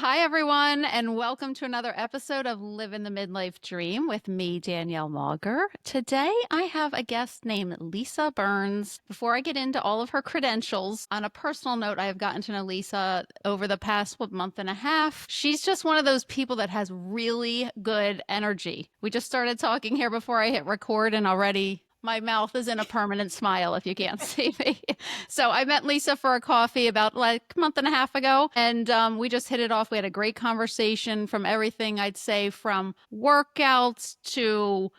Hi, everyone, and welcome to another episode of Living the Midlife Dream with me, Danielle Mauger. Today, I have a guest named Lisa Burns. Before I get into all of her credentials, on a personal note, I have gotten to know Lisa over the past month and a half. She's just one of those people that has really good energy. We just started talking here before I hit record, and already my mouth is in a permanent smile if you can't see me. So I met Lisa for a coffee about like a month and a half ago, and we just hit it off. We had a great conversation from everything, I'd say, from workouts to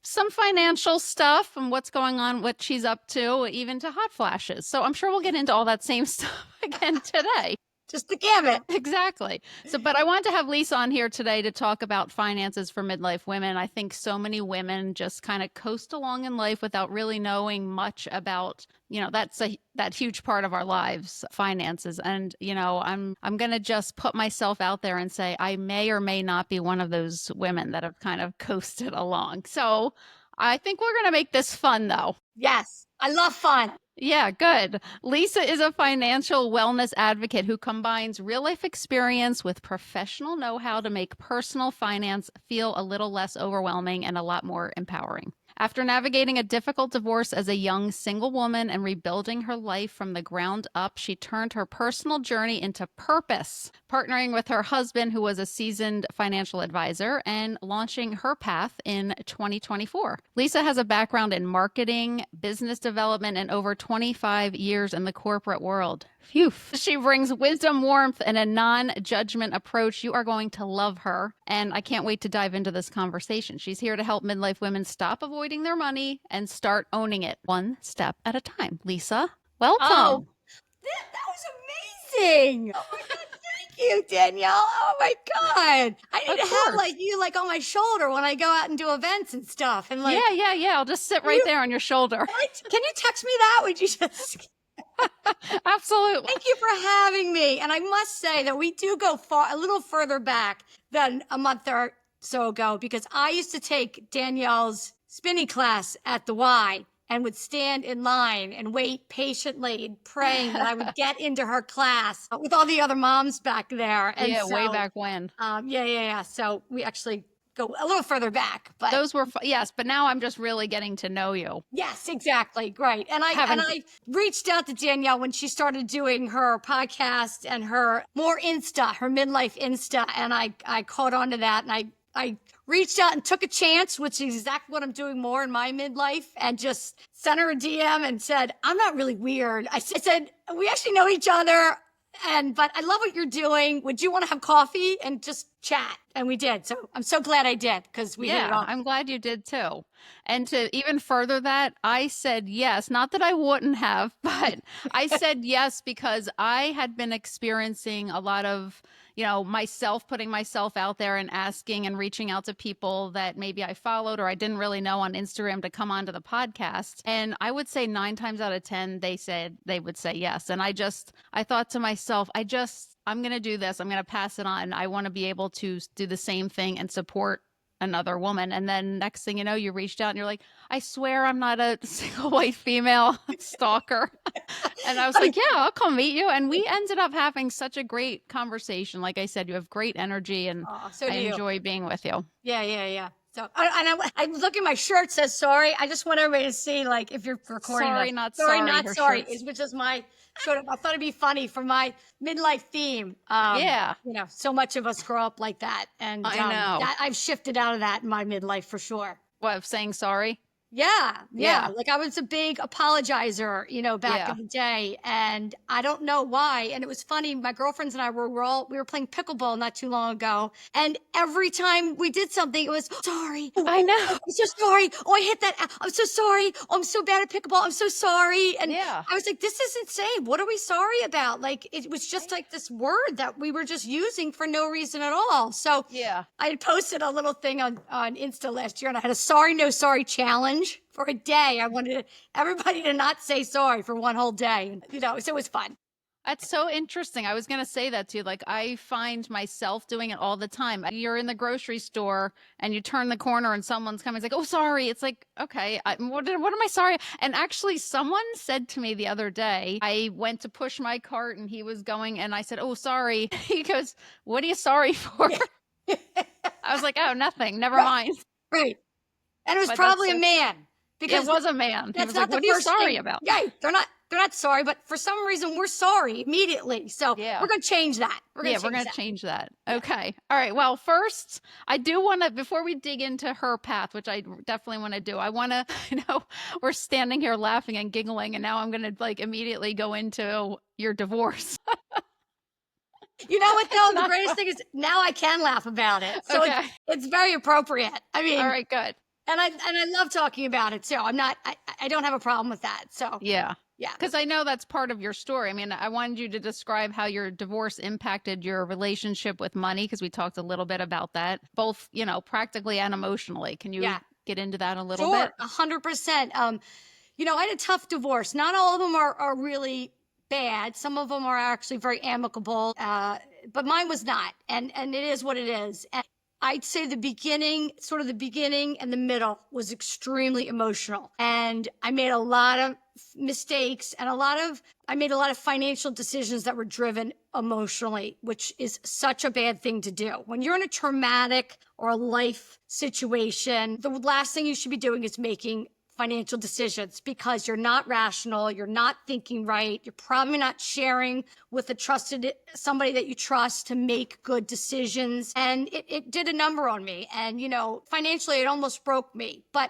some financial stuff and what's going on, what she's up to, even to hot flashes. So I'm sure we'll get into all that same stuff again today. Just the gamut. Exactly. So, but I wanted to have Lisa on here today to talk about finances for midlife women. I think so many women just kind of coast along in life without really knowing much about, that huge part of our lives, finances. And, I'm going to just put myself out there and say I may or may not be one of those women that have kind of coasted along. So, I think we're going to make this fun though. Yes. I love fun. Yeah, good. Lisa is a financial wellness advocate who combines real life experience with professional know how to make personal finance feel a little less overwhelming and a lot more empowering. After navigating a difficult divorce as a young single woman and rebuilding her life from the ground up, she turned her personal journey into purpose, partnering with her husband, who was a seasoned financial advisor, and launching her path in 2024. Lisa has a background in marketing, business development, and over 25 years in the corporate world. Phew. She brings wisdom, warmth, and a non-judgment approach. You are going to love her, and I can't wait to dive into this conversation. She's here to help midlife women stop avoiding their money and start owning it one step at a time. Lisa, welcome. Oh, that was amazing. Oh my God. Thank you, Danielle. Oh my God. I need to have you on my shoulder when I go out and do events and stuff. And yeah. I'll just sit right there on your shoulder. Can you text me that? Would you just? Absolutely. Thank you for having me. And I must say that we do go a little further back than a month or so ago, because I used to take Danielle's spinning class at the Y and would stand in line and wait patiently and praying that I would get into her class with all the other moms back there. And yeah, way back when. Yeah. So we actually go a little further back, but those were yes, but now I'm just really getting to know you. Yes, exactly. Great. And I reached out to Danielle when she started doing her podcast and her more Insta, her midlife Insta, and I caught on to that, and I reached out and took a chance, which is exactly what I'm doing more in my midlife, and just sent her a DM and said, I'm not really weird. I said, we actually know each other. But I love what you're doing. Would you want to have coffee and just chat? And we did. So I'm so glad I did, because we hit it off. I'm glad you did too. And to even further that, I said yes. Not that I wouldn't have, but I said yes because I had been experiencing a lot of, myself putting myself out there and asking and reaching out to people that maybe I followed or I didn't really know on Instagram to come onto the podcast. And I would say 9 times out of 10, they would say yes. And I thought to myself, I'm going to do this. I'm going to pass it on. I want to be able to do the same thing and support another woman. And then next thing you know, you reached out and you're like, I swear I'm not a single white female stalker. And I was like, yeah, I'll come meet you. And we ended up having such a great conversation. Like I said, you have great energy, and I enjoy being with you. Yeah. So, I look at my shirt, says sorry. I just want everybody to see, if you're recording. Sorry, not sorry. Which is my sort of, I thought it'd be funny for my midlife theme. So much of us grow up like that. And I know. I've shifted out of that in my midlife for sure. What, of saying sorry? Yeah. Like I was a big apologizer, back in the day, and I don't know why. And it was funny. My girlfriends and I we were playing pickleball not too long ago. And every time we did something, it was sorry. I know. I'm so sorry. Oh, I hit that. I'm so sorry. Oh, I'm so bad at pickleball. I'm so sorry. And I was like, this is insane. What are we sorry about? Like, it was just like this word that we were just using for no reason at all. So I had posted a little thing on Insta last year, and I had a sorry, no sorry challenge. For a day. I wanted everybody to not say sorry for one whole day. So it was fun. That's so interesting. I was going to say that too. Like, I find myself doing it all the time. You're in the grocery store and you turn the corner and someone's coming. It's like, oh, sorry. It's like, okay, what am I sorry? And actually, someone said to me the other day, I went to push my cart and he was going, and I said, oh, sorry. He goes, what are you sorry for? I was like, oh, nothing. Never Right, mind. right. And it was But that's probably a so, man it because was a man. He that's was like, not the what are you first sorry thing. about? Yeah, they're not sorry, but for some reason we're sorry immediately. So Yeah. we're gonna change that. We're gonna Yeah, we're change going to that. change that. Yeah. Okay. All right. Well, first, I do want to, before we dig into her path, which I definitely want to do, I want to, we're standing here laughing and giggling, and now I'm going to like immediately go into your divorce. You know what It's though? The not greatest thing is now I can laugh about it. So okay. it's very appropriate. I All mean, right, good. and I love talking about it too. I don't have a problem with that. So Yeah. yeah. Because I know that's part of your story. I mean, I wanted you to describe how your divorce impacted your relationship with money, because we talked a little bit about that, both, practically and emotionally. Can you Yeah. get into that a little bit? Sure. 100%. I had a tough divorce. Not all of them are really bad. Some of them are actually very amicable. But mine was not. And it is what it is. And I'd say the beginning and the middle was extremely emotional. And I made a lot of mistakes and I made a lot of financial decisions that were driven emotionally, which is such a bad thing to do. When you're in a traumatic or a life situation, the last thing you should be doing is making financial decisions because you're not rational, you're not thinking right, you're probably not sharing with a trusted somebody that you trust to make good decisions. And it did a number on me. And, financially, it almost broke me. But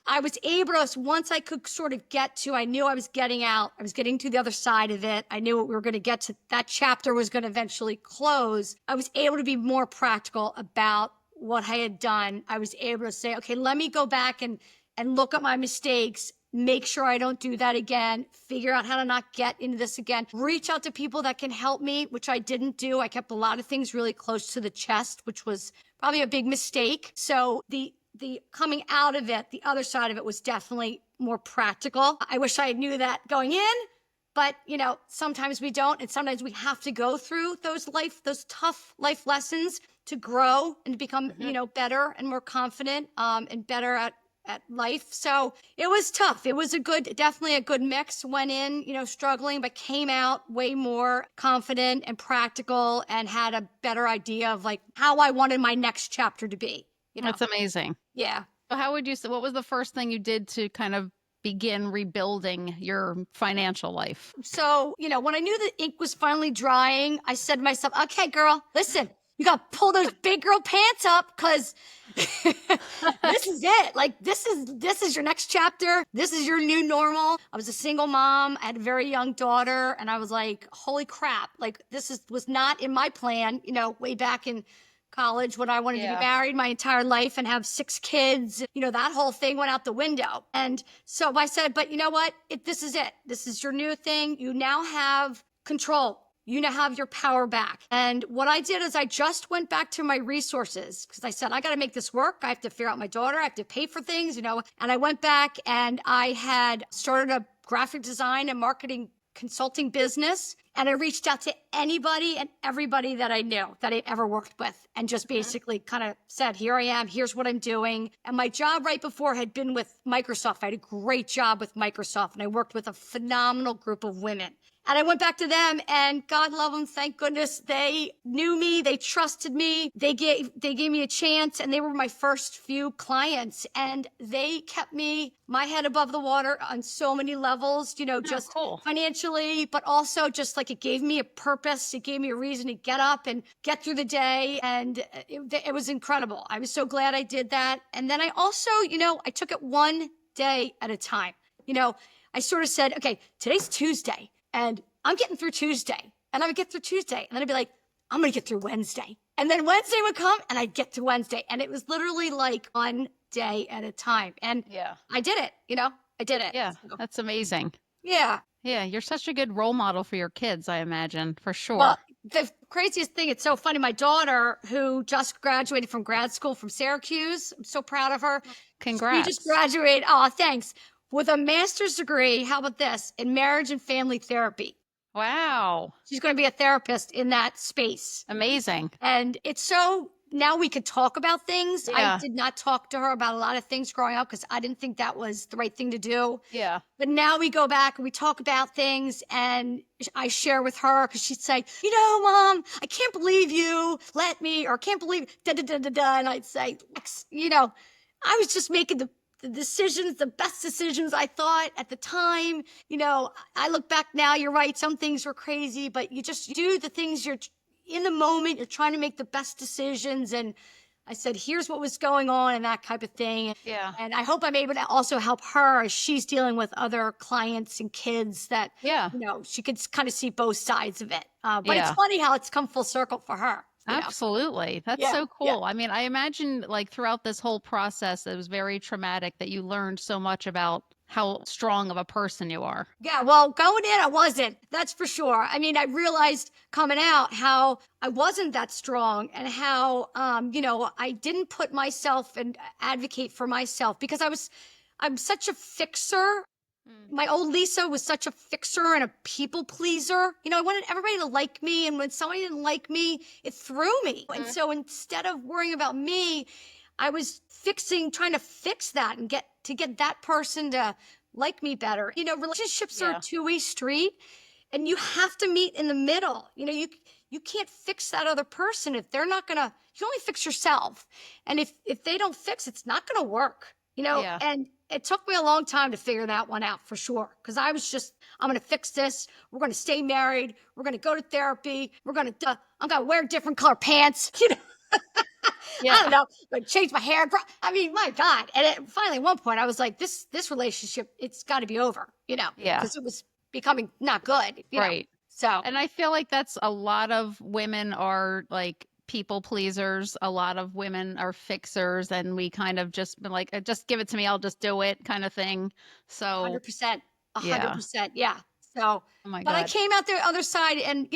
I was able to, once I could sort of I knew I was getting out, I was getting to the other side of it. I knew we were going to get to that chapter was going to eventually close. I was able to be more practical about what I had done. I was able to say, okay, let me go back and look at my mistakes, make sure I don't do that again, figure out how to not get into this again, reach out to people that can help me, which I didn't do. I kept a lot of things really close to the chest, which was probably a big mistake. So the coming out of it, the other side of it was definitely more practical. I wish I knew that going in, but sometimes we don't. And sometimes we have to go through those tough life lessons to grow and to become, better and more confident, and better at life. So it was tough. It was definitely a good mix. Went in, struggling, but came out way more confident and practical and had a better idea of like how I wanted my next chapter to be. That's amazing. Yeah. So how would you say, what was the first thing you did to kind of begin rebuilding your financial life? So, when I knew the ink was finally drying, I said to myself, okay, girl, listen, you got to pull those big girl pants up because this is it. Like, this is your next chapter. This is your new normal. I was a single mom. I had a very young daughter. And I was like, holy crap. Like, was not in my plan, way back in college when I wanted to be married my entire life and have 6 kids. That whole thing went out the window. And so I said, but you know what? This is it. This is your new thing. You now have control. You now have your power back. And what I did is I just went back to my resources because I said, I got to make this work. I have to figure out my daughter. I have to pay for things, and I went back and I had started a graphic design and marketing consulting business. And I reached out to anybody and everybody that I knew that I'd ever worked with and just basically kind of said, here I am, here's what I'm doing. And my job right before had been with Microsoft. I had a great job with Microsoft and I worked with a phenomenal group of women. And I went back to them and God love them. Thank goodness they knew me. They trusted me. They gave me a chance and they were my first few clients and they kept my head above the water on so many levels, just cool. Financially, but also just like it gave me a purpose. It gave me a reason to get up and get through the day. And it was incredible. I was so glad I did that. And then I also, I took it one day at a time. I sort of said, okay, today's Tuesday. And I'm getting through Tuesday and I would get through Tuesday and then I'd be like, I'm going to get through Wednesday. And then Wednesday would come and I'd get through Wednesday. And it was literally like one day at a time. And I did it, I did it. Yeah. So, That's amazing. yeah. Yeah. You're such a good role model for your kids, I imagine, for sure. Well, the craziest thing, it's so funny. My daughter, who just graduated from grad school from Syracuse, I'm so proud of her. Congrats. She just graduated. Oh, thanks. With a master's degree, how about this, in marriage and family therapy. Wow. She's going to be a therapist in that space. Amazing. And it's so now we could talk about things. I Yeah. did not talk to her about a lot of things growing up because I didn't think that was the right thing to do. Yeah. But now we go back and we talk about things and I share with her because she'd say, Mom, I can't believe you let me, or can't believe da da da da da. And I'd say, I was just making the decisions, the best decisions I thought at the time. I look back now, you're right. Some things were crazy, but you just do the things you're in the moment. You're trying to make the best decisions. And I said, here's what was going on and that type of thing. Yeah. And I hope I'm able to also help her as she's dealing with other clients and kids that, Yeah. she could kind of see both sides of it. But it's Yeah. funny how it's come full circle for her. Absolutely. That's Yeah, so yeah. cool. I mean, I imagine like throughout this whole process, it was very traumatic that you learned so much about how strong of a person you are. Yeah, well, going in, I wasn't. That's for sure. I mean, I realized coming out how I wasn't that strong and how, I didn't put myself and advocate for myself because I'm such a fixer. Mm. My old Lisa was such a fixer and a people pleaser. I wanted everybody to like me. And when somebody didn't like me, it threw me. And Mhm. so instead of worrying about me, I was trying to fix that and get that person to like me better. Relationships are a Yeah. two-way street and you have to meet in the middle. You can't fix that other person if they're not gonna, you only fix yourself. And if they don't fix, it's not gonna work. Yeah. And it took me a long time to figure that one out for sure. Cause I was just, I'm going to fix this. We're going to stay married. We're going to go to therapy. I'm going to wear different color pants. I don't Yeah. know, but change my hair. I mean, my God. And finally, at one point I was like, this relationship, it's got to be over, Yeah. cause it was becoming not good. Right. So And I feel like that's a lot of women are like people pleasers. A lot of women are fixers, and we kind of just been like, just give it to me, I'll just do it kind of thing. So, 100%, yeah. 100%. Yeah. So, Oh my but I God. came out the other side and,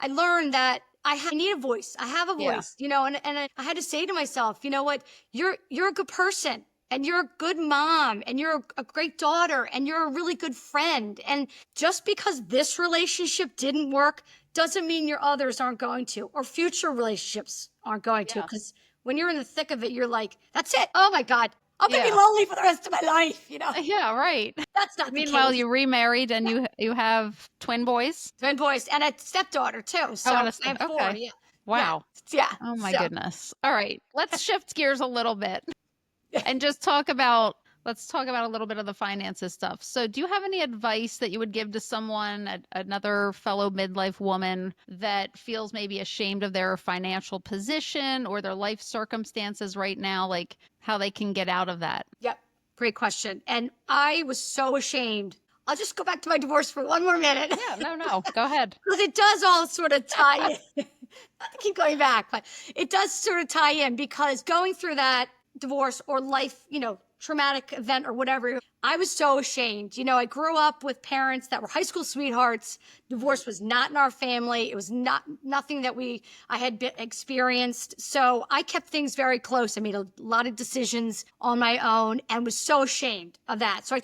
I learned that I need a voice. I have a Yeah. voice, and I had to say to myself, you know what? You're a good person and you're a good mom and you're a great daughter and you're a really good friend. And just because this relationship didn't work doesn't mean your others aren't going to, or future relationships aren't going to. Yeah. Because when you're in the thick of it, you're like, that's it. Oh my God. I'm going to be Yeah. lonely for the rest of my life. Yeah, right. That's not the Meanwhile, case. you remarried and you have twin boys? Twin boys and a stepdaughter too. Oh, So and a I step. have four. Okay. Yeah. Yeah. Wow. Yeah. Oh my So goodness. All right. Let's shift gears a little bit and just let's talk about a little bit of the finances stuff. So, do you have any advice that you would give to someone, another fellow midlife woman that feels maybe ashamed of their financial position or their life circumstances right now, like how they can get out of that? yep. Great question. And I was so ashamed. I'll just go back to my divorce for one more minute. Yeah, no, no. Go ahead. Because it does all sort of tie in. Not to keep going back, but it does sort of tie in because going through that divorce or life, traumatic event or whatever, I was so ashamed. I grew up with parents that were high school sweethearts. Mm. Divorce was not in our family. It was nothing that I had experienced. So I kept things very close. I made a lot of decisions on my own and was so ashamed of that. So I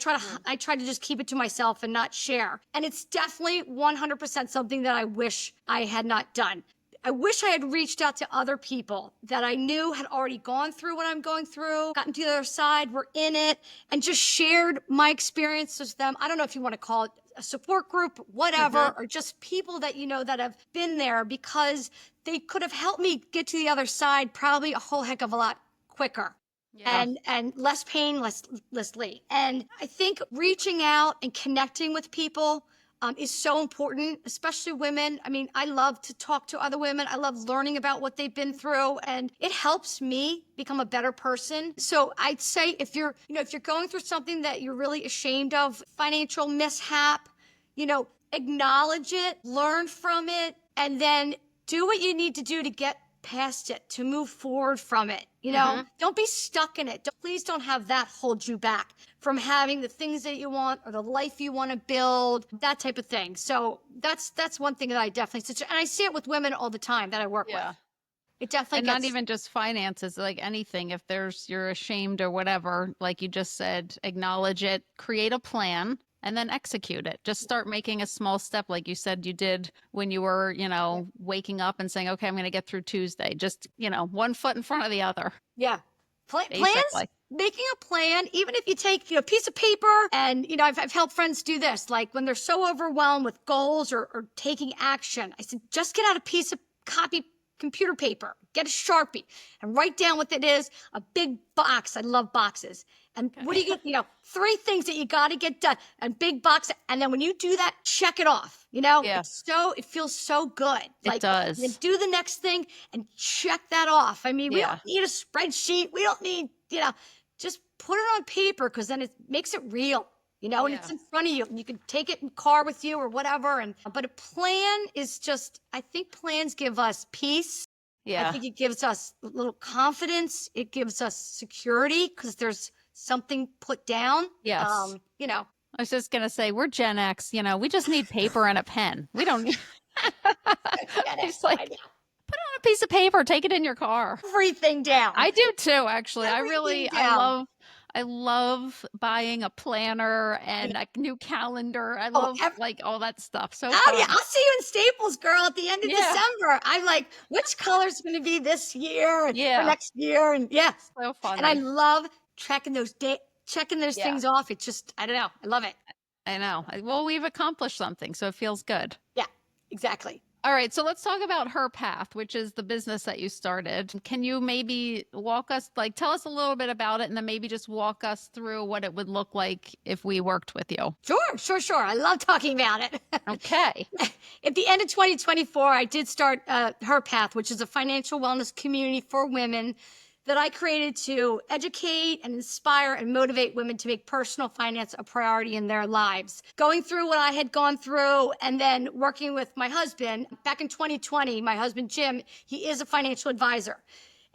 try to just keep it to myself and not share. And it's definitely 100% something that I wish I had not done. I wish I had reached out to other people that I knew had already gone through what I'm going through, gotten to the other side, were in it, and just shared my experiences with them. I don't know if you want to call it a support group, whatever, or just people that that have been there because they could have helped me get to the other side probably a whole heck of a lot quicker. Yeah. And less pain, less late. And I think reaching out and connecting with people is so important, especially women. I mean, I love to talk to other women. I love learning about what they've been through, and it helps me become a better person. So I'd say if you're going through something that you're really ashamed of, financial mishap, acknowledge it, learn from it, and then do what you need to do to get past it, to move forward from it. Don't be stuck in it. Please don't have that hold you back from having the things that you want or the life you want to build, that type of thing. So that's one thing that I definitely, and I see it with women all the time that I work Yeah. with. It definitely And not gets, even just finances, like anything. If you're ashamed or whatever, like you just said, acknowledge it, create a plan, and then execute it. Just start making a small step like you said you did when you were, waking up and saying, okay, I'm going to get through Tuesday. Just, one foot in front of the other. Yeah. Plans, Basically. making a plan, even if you take, a piece of paper and, I've helped friends do this, like when they're so overwhelmed with goals or taking action, I said, just get out a piece of computer paper, get a Sharpie and write down what it is, a big box. I love boxes. And what do you get? 3 things that you got to get done, a big box. And then when you do that, check it off. Yeah. It feels so good. It does. Then do the next thing and check that off. I mean, we Yeah. don't need a spreadsheet. We don't need, just put it on paper because then it makes it real. And it's in front of you. You can take it in the car with you or whatever. But a plan is just, I think plans give us peace. Yeah. I think it gives us a little confidence. It gives us security because there's something put down. Yes. I was just going to say, we're Gen X, we just need paper and a pen. We don't need. It's like, put on a piece of paper, take it in your car. Everything down. I do too, actually. Everything I love buying a planner and a new calendar. I love like all that stuff. So fun. Yeah, I'll see you in Staples, girl, at the end of December. I'm like, which color's going to be this year or next year? And so fun. And I love checking those things off. It's just, I don't know. I love it. I know. Well, we've accomplished something, so it feels good. Yeah, exactly. All right, so let's talk about Her Path, which is the business that you started. Can you maybe tell us a little bit about it and then maybe just walk us through what it would look like if we worked with you? Sure. I love talking about it. Okay. At the end of 2024, I did start Her Path, which is a financial wellness community for women that I created to educate and inspire and motivate women to make personal finance a priority in their lives. Going through what I had gone through and then working with my husband back in 2020, my husband, Jim, he is a financial advisor.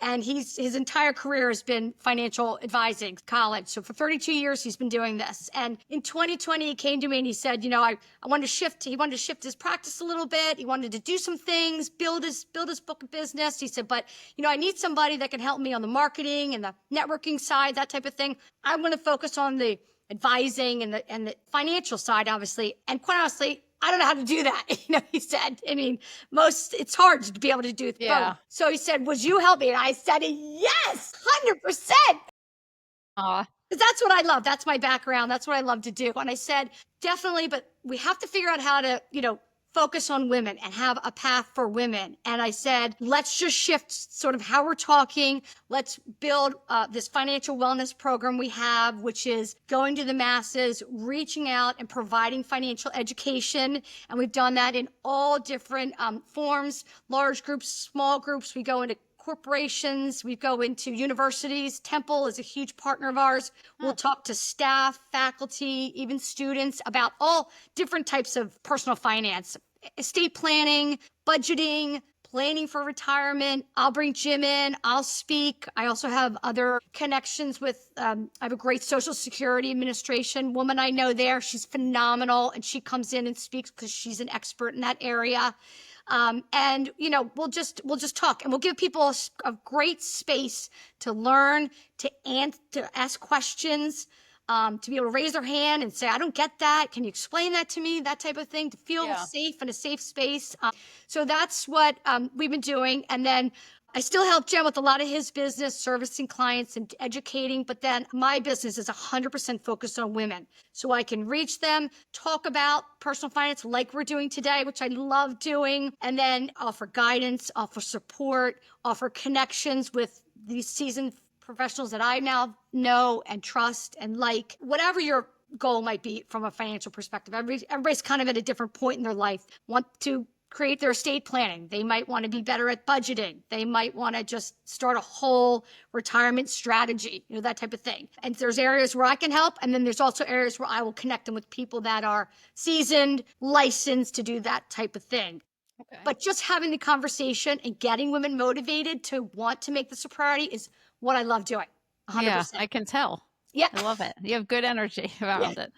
And his entire career has been financial advising, college. So for 32 years, he's been doing this. And in 2020, he came to me and he said, I wanted to shift. He wanted to shift his practice a little bit. He wanted to do some things, build his book of business. He said, but, I need somebody that can help me on the marketing and the networking side, that type of thing. I want to focus on the advising and the financial side, obviously. And quite honestly, I don't know how to do that. He said, it's hard to be able to do both. So he said, would you help me? And I said, yes, 100%. Because that's what I love. That's my background. That's what I love to do. And I said, definitely, but we have to figure out how to, focus on women and have a path for women. And I said, let's just shift sort of how we're talking. Let's build this financial wellness program we have, which is going to the masses, reaching out and providing financial education. And we've done that in all different forms, large groups, small groups. We go into corporations, we go into universities. Temple is a huge partner of ours. We'll talk to staff, faculty, even students about all different types of personal finance, estate planning, budgeting, planning for retirement. I'll bring Jim in. I'll speak. I also have other connections with, I have a great Social Security Administration woman I know there. She's phenomenal. And she comes in and speaks because she's an expert in that area. And we'll just talk and we'll give people a great space to learn, to ask questions, to be able to raise their hand and say, I don't get that. Can you explain that to me? That type of thing, to feel safe in a safe space. So that's what we've been doing. And then I still help Jen with a lot of his business, servicing clients and educating, but then my business is 100% focused on women. So I can reach them, talk about personal finance like we're doing today, which I love doing, and then offer guidance, offer support, offer connections with these seasoned professionals that I now know and trust and like. Whatever your goal might be from a financial perspective, everybody's kind of at a different point in their life, want to create their estate planning. They might want to be better at budgeting. They might want to just start a whole retirement strategy, that type of thing. And there's areas where I can help. And then there's also areas where I will connect them with people that are seasoned, licensed to do that type of thing. Okay. But just having the conversation and getting women motivated to want to make this a priority is what I love doing. 100%. Yeah, I can tell. Yeah. I love it. You have good energy around it.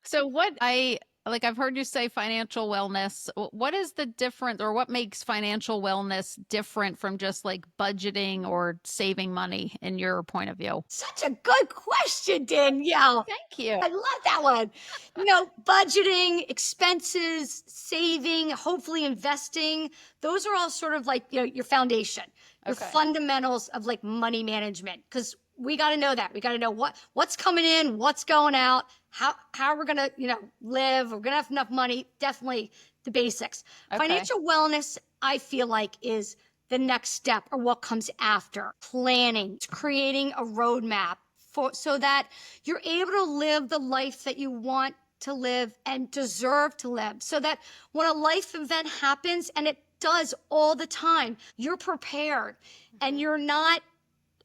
So what I like I've heard you say financial wellness. What is the difference, or what makes financial wellness different from just like budgeting or saving money in your point of view? Such a good question, Danielle. Thank you. I love that one. Budgeting, expenses, saving, hopefully investing, those are all sort of like, your foundation, your Okay. fundamentals of like money management. Because we got to know that. We got to know what's coming in, what's going out, how we're going to, live. We're going to have enough money. Definitely the basics. Okay. Financial wellness, I feel like, is the next step or what comes after. Planning, creating a roadmap so that you're able to live the life that you want to live and deserve to live, so that when a life event happens, and it does all the time, you're prepared and you're not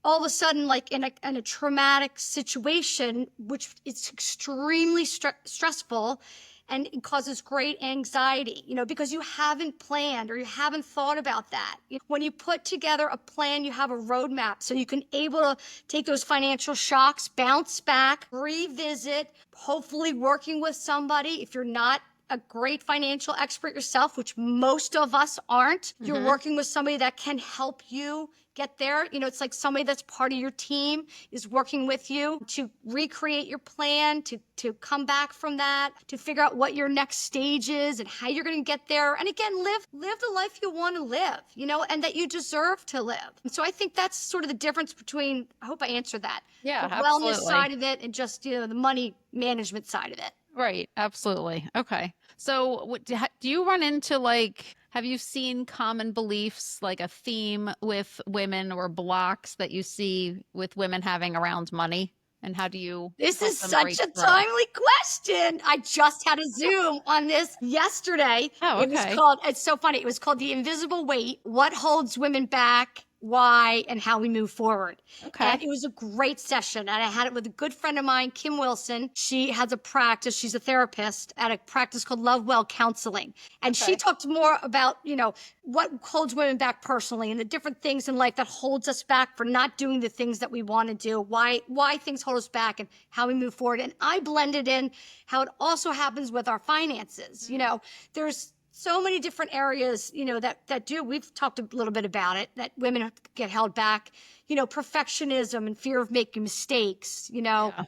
all of a sudden like in a traumatic situation, which is extremely stressful, and it causes great anxiety, because you haven't planned or you haven't thought about that. When you put together a plan, you have a roadmap, so you can able to take those financial shocks, bounce back, revisit, hopefully working with somebody. If you're not a great financial expert yourself, which most of us aren't, you're working with somebody that can help you get there. It's like somebody that's part of your team is working with you to recreate your plan, to come back from that, to figure out what your next stage is and how you're going to get there. And again, live the life you want to live, and that you deserve to live. And so I think that's sort of the difference between, I hope I answered that, Yeah, the wellness absolutely. side of it and just, the money management side of it. Right. Absolutely. Okay. So, do you run into like, have you seen common beliefs, like a theme with women or blocks that you see with women having around money? And how do you This help is them such break a through? timely question. I just had a Zoom on this yesterday. Oh, okay. It's so funny. It was called The Invisible Weight: What Holds Women Back, Why, and How We Move Forward. Okay. And it was a great session. And I had it with a good friend of mine, Kim Wilson. She has a practice. She's a therapist at a practice called Love Well Counseling. And she Okay. talked more about, what holds women back personally and the different things in life that holds us back for not doing the things that we want to do, why things hold us back and how we move forward. And I blended in how it also happens with our finances. There's so many different areas, that do. We've talked a little bit about it, that women get held back, perfectionism and fear of making mistakes, Yeah.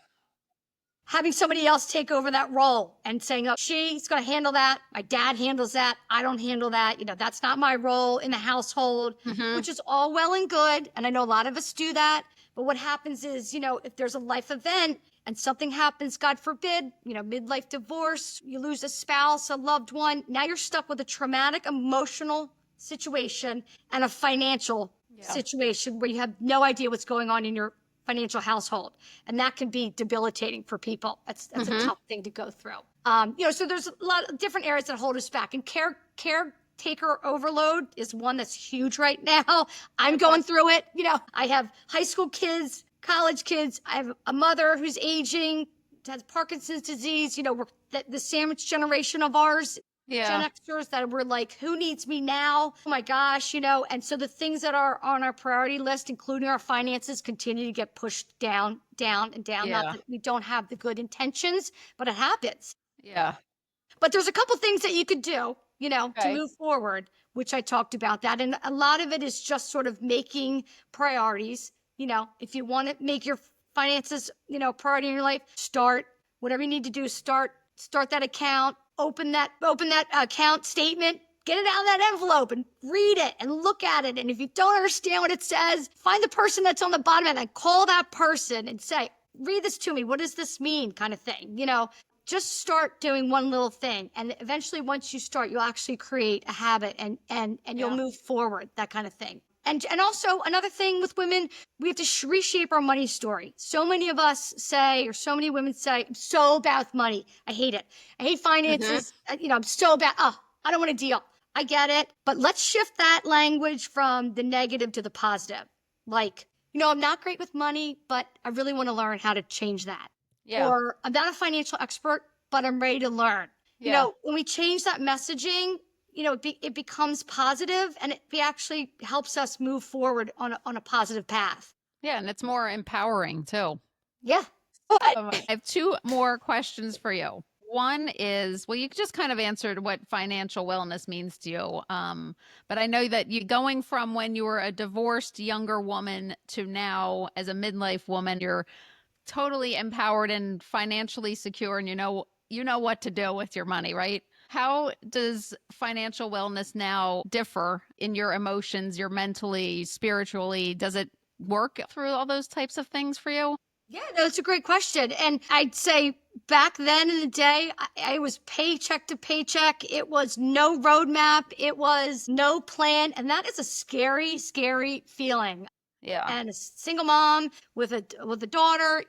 having somebody else take over that role and saying, oh, she's going to handle that. My dad handles that. I don't handle that. That's not my role in the household, which is all well and good. And I know a lot of us do that. But what happens is, if there's a life event and something happens, God forbid, midlife divorce, you lose a spouse, a loved one, now you're stuck with a traumatic emotional situation and a financial situation where you have no idea what's going on in your financial household. And that can be debilitating for people. That's a tough thing to go through. So there's a lot of different areas that hold us back. And caretaker overload is one that's huge right now. I'm going through it. I have high school kids, college kids. I have a mother who's aging, has Parkinson's disease. We're the sandwich generation of ours. Gen Xers that were like, who needs me now? Oh my gosh, and so the things that are on our priority list, including our finances, continue to get pushed down, down, and down. Not that we don't have the good intentions, but it happens. Yeah. But there's a couple things that you could do, to move forward, which I talked about that. And a lot of it is just sort of making priorities. If you want to make your finances, priority in your life, start whatever you need to do, start that account. Open that account statement, get it out of that envelope and read it and look at it. And if you don't understand what it says, find the person that's on the bottom of it and call that person and say, read this to me. What does this mean? Kind of thing. Just start doing one little thing. And eventually, once you start, you'll actually create a habit and you'll move forward, that kind of thing. And also another thing with women, we have to reshape our money story. So many of us say, or so many women say, I'm so about money. I hate it. I hate finances. I'm so bad. Oh, I don't want to deal. I get it. But let's shift that language from the negative to the positive. Like, I'm not great with money, but I really want to learn how to change that. Yeah. Or I'm not a financial expert, but I'm ready to learn. Yeah. When we change that messaging, it becomes positive, and it actually helps us move forward on a positive path. Yeah. And it's more empowering too. Yeah. I have two more questions for you. One is, well, you just kind of answered what financial wellness means to you. But I know that you going from when you were a divorced younger woman to now as a midlife woman, you're totally empowered and financially secure, and you know what to do with your money, right? How does financial wellness now differ in your emotions, your mentally, spiritually? Does it work through all those types of things for you? Yeah, no, it's a great question. And I'd say back then in the day, I was paycheck to paycheck. It was no roadmap. It was no plan. And that is a scary, scary feeling. Yeah. And a single mom with a daughter,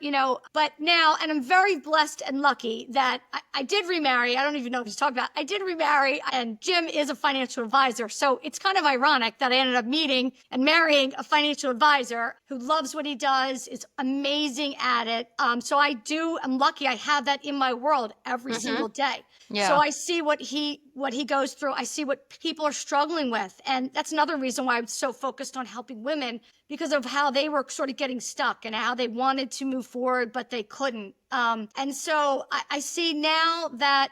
but now, and I'm very blessed and lucky that I did remarry. I don't even know if he's talking about. I did remarry, and Jim is a financial advisor. So it's kind of ironic that I ended up meeting and marrying a financial advisor who loves what he does, is amazing at it. So I'm lucky. I have that in my world every single day. So Yeah. I see what he goes through. I see what people are struggling with. And that's another reason why I'm so focused on helping women, because of how they were sort of getting stuck and how they wanted to move forward, but they couldn't. And so I see now that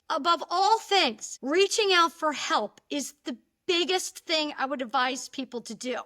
above all things, reaching out for help is the biggest thing I would advise people to do.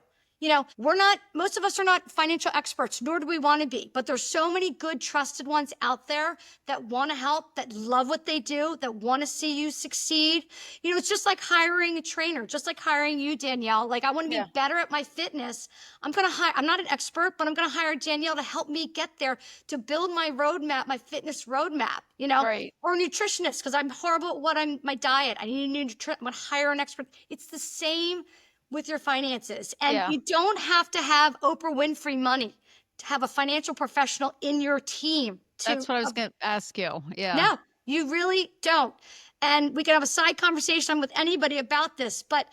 Most of us are not financial experts, nor do we want to be, but there's so many good, trusted ones out there that want to help, that love what they do, that want to see you succeed. It's just like hiring a trainer, just like hiring you, Danielle. Like, I want to Yeah. be better at my fitness. I'm not an expert, but I'm going to hire Danielle to help me get there, to build my roadmap, my fitness roadmap, Right. or a nutritionist, because I'm horrible at my diet. I need a new nutrition. I'm going to hire an expert. It's the same with your finances. And Yeah. you don't have to have Oprah Winfrey money to have a financial professional in your team That's what I was going to ask you. Yeah. no, you really don't. And we can have a side conversation with anybody about this, but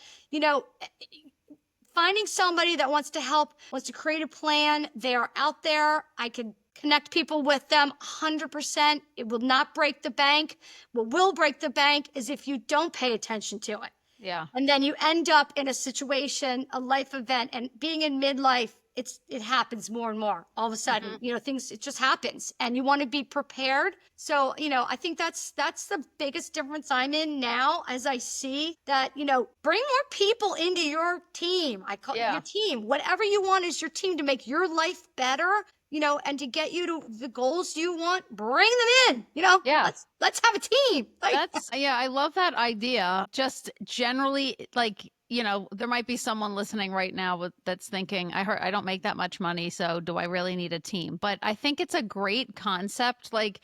finding somebody that wants to help, wants to create a plan, they are out there. I can connect people with them 100%. It will not break the bank. What will break the bank is if you don't pay attention to it. Yeah. And then you end up in a situation, a life event, and being in midlife, it happens more and more. All of a sudden, things, it just happens, and you want to be prepared. So, I think that's the biggest difference I'm in now, as I see that, bring more people into your team. I call it your team. Whatever you want is your team to make your life better. And to get you to the goals you want, bring them in. Yeah. Let's have a team. Yeah, I love that idea. Just generally, like, there might be someone listening right now that's thinking, I don't make that much money, so do I really need a team? But I think it's a great concept. Like,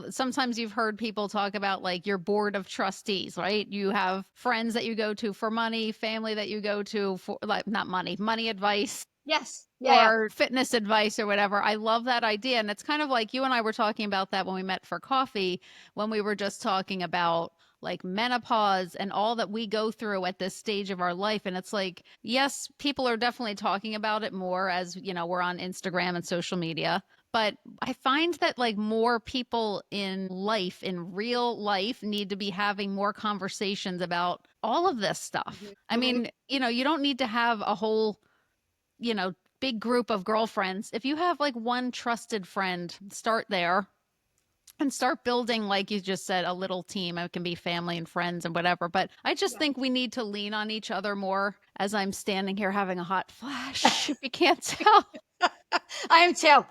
sometimes you've heard people talk about like your board of trustees, right? You have friends that you go to for money, family that you go to for, like, not money advice. Yes. Yeah. Or fitness advice or whatever. I love that idea. And it's kind of like you and I were talking about that when we met for coffee, when we were just talking about like menopause and all that we go through at this stage of our life. And it's like, yes, people are definitely talking about it more as, we're on Instagram and social media. But I find that like more people in life, in real life, need to be having more conversations about all of this stuff. I mean, you don't need to have a whole, big group of girlfriends. If you have like one trusted friend, start there and start building, like you just said, a little team. It can be family and friends and whatever. But I just think we need to lean on each other more, as I'm standing here having a hot flash, if you can't tell. I am too.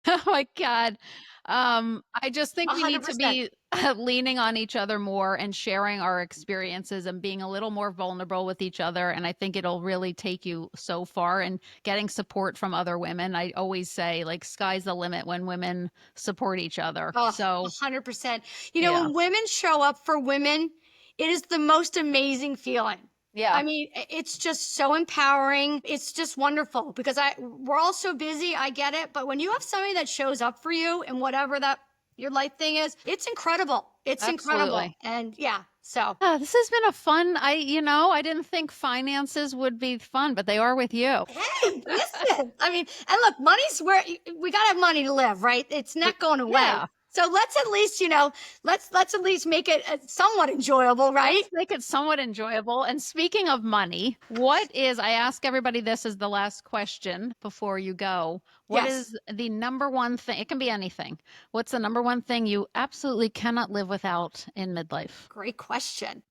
Oh my God. I just think we need to 100%. be leaning on each other more and sharing our experiences and being a little more vulnerable with each other. And I think it'll really take you so far, and getting support from other women. I always say, like, sky's the limit when women support each other. Oh, So 100%. yeah. When women show up for women, it is the most amazing feeling. Yeah. I mean, it's just so empowering. It's just wonderful, because we're all so busy. I get it. But when you have somebody that shows up for you and whatever that your life thing is, it's incredible. It's incredible. Absolutely. And yeah, so This has been a fun, I didn't think finances would be fun, but they are with you. hey, listen. I mean, and look, money's where we got to have money to live, right? It's not going away. Yeah. So let's at least, let's at least make it somewhat enjoyable, right? Let's make it somewhat enjoyable. And speaking of money, I ask everybody this as the last question before you go. What Yes. is the number one thing? It can be anything. What's the number one thing you absolutely cannot live without in midlife? Great question.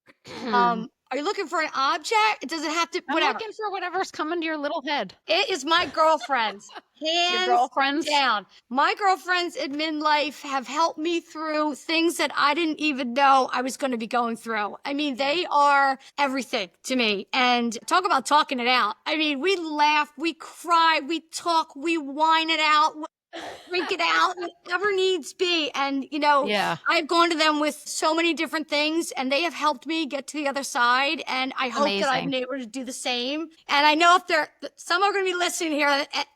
I'm Are you looking for an object? Does it have to, whatever? looking for whatever's coming to your little head. It is my girlfriends. Your Hands girlfriends? down. My girlfriends in midlife have helped me through things that I didn't even know I was going to be going through. I mean, they are everything to me. And talk about talking it out. I mean, we laugh, we cry, we talk, we whine it out, drink it out, whatever needs be. And, Yeah. I've gone to them with so many different things, and they have helped me get to the other side. And I hope that I've been able to do the same. And I know if some are going to be listening here,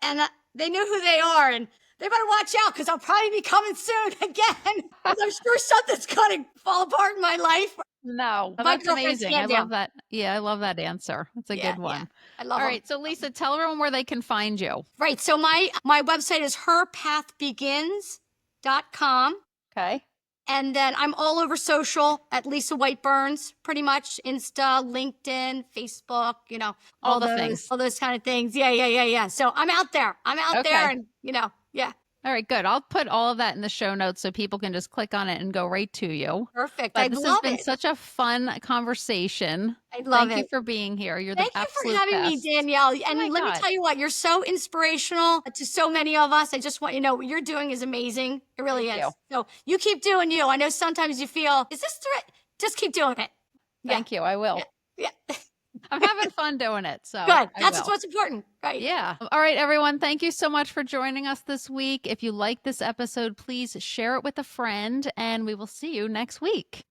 and they know who they are, and they better watch out, because I'll probably be coming soon again. I'm sure something's going to fall apart in my life. No, My that's girlfriend's amazing. I hands love down. that. Yeah, I love that answer. That's a good one. I love All them. right. So Lisa, tell everyone where they can find you. Right. So my website is herpathbegins.com. Okay. And then I'm all over social at Lisa White Burns, pretty much. Insta, LinkedIn, Facebook, All the things. all those kind of things. Yeah. So I'm out there. There, and yeah. All right, good. I'll put all of that in the show notes so people can just click on it and go right to you. Perfect. But this has been such a fun conversation. I love it. Thank you for being here. You're the absolute Thank you for having me, Danielle. And let me tell you what, you're so inspirational to so many of us. I just want you to know what you're doing is amazing. It really is. So you keep doing you. I know sometimes you feel, is this the right? Just keep doing it. Thank you. I will. Yeah. I'm having fun doing it. So good. That's what's important. Right. Yeah. All right, everyone. Thank you so much for joining us this week. If you like this episode, please share it with a friend, and we will see you next week.